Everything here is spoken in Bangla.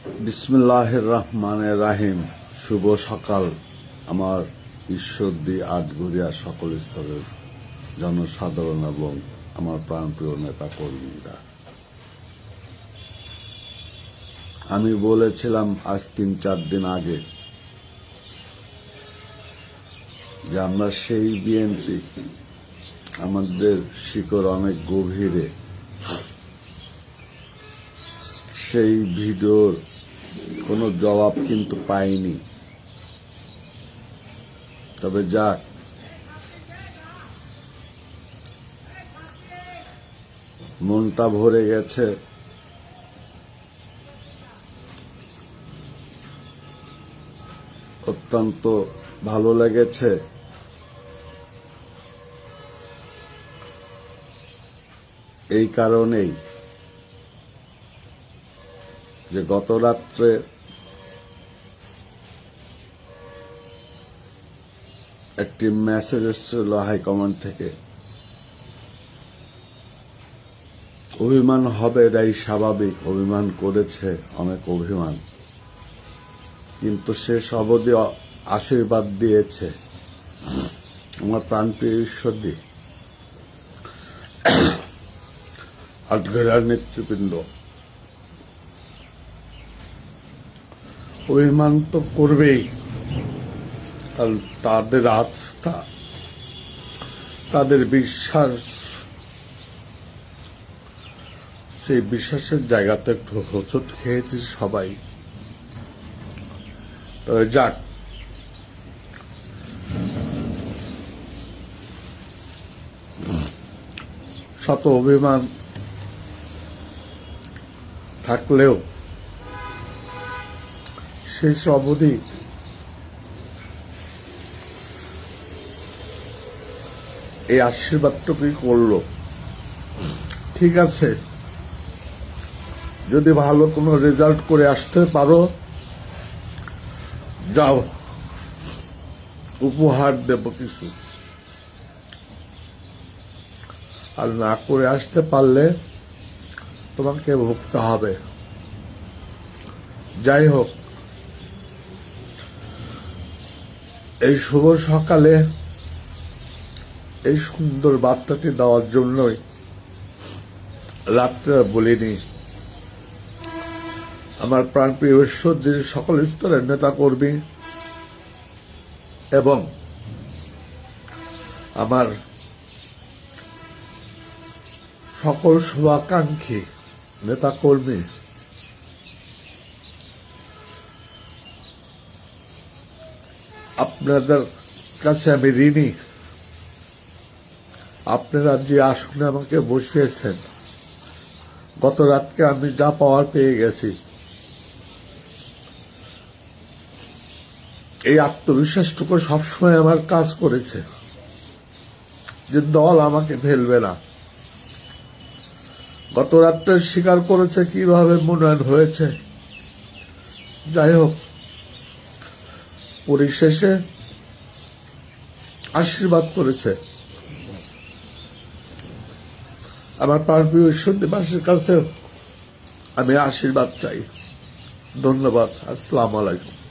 বিসমিল্লাহির রহমানির রহিম। শুভ সকাল আমার ঈশ্বরদী আটঘরিয়া সকল স্তরের জনসাধারণ এবং আমার প্রাণপ্রিয় নেতা কর্মীরা। আমি বলেছিলাম আজ ৩-৪ দিন আগে যে আমরা সেই বিএনপি, আমাদের শিকড় অনেক গভীরে। সেই ভিডিওর কোনো জবাব কিন্তু পাইনি। তবে যাক, মনটা ভরে গেছে। অত্যন্ত ভালো লেগেছে। এই কারণেই যে গত রাত্রে একটি মেসেজ এসেছিল হাইকমান্ড থেকে। অভিমান হবে, এটাই স্বাভাবিক। অভিমান করেছে, অনেক অভিমান, কিন্তু সে সবদি আশীর্বাদ দিয়েছে। আমার প্রাণপ্রিয় ঈশ্বরদী আটঘরিয়ার নেতৃবৃন্দ অভিমান তো করবেই, কারণ তাদের আস্থা, তাদের বিশ্বাস, সেই বিশ্বাসের জায়গাতে একটু হোঁচট খেয়েছে সবাই। তবে যাক, শত অভিমান থাকলেও সেই সবদি এই আশীর্বাদটুকুই করলো। ঠিক আছে, যদি ভালো কোনো রেজাল্ট করে আসতে পারো, যাও, উপহার দেব কিছু। আর না করে আসতে পারলে তোমাকে ভুগতে হবে। যাই হোক, এই শুভ সকালে এই সুন্দর বার্তাটি দেওয়ার জন্যই রাত্রে বলিনি। আমার প্রাণপ্রিয় ঈশ্বরদীর সকল স্তরের নেতা কর্মী এবং আমার সকল শুভাকাঙ্ক্ষী নেতা কর্মী, আপনাদের কাছে আমি ঋণী। আপনারা যে আসনে আমাকে বসিয়েছেন, গত রাতকে আমি যা পাওয়ার পেয়ে গেছি। এই আত্মবিশ্বাসটুকু সবসময় আমার কাজ করেছে যে দল আমাকে ফেলবে না। গত রাত্রে স্বীকার করেছে কিভাবে মনোনয়ন হয়েছে। যাই হোক, পরিশেষে আশীর্বাদ করেছে। আমার প্রাণপ্রিয় ঈশ্বরদীবাসীর কাছে আমি আশীর্বাদ চাই। ধন্যবাদ। আসসালামু আলাইকুম।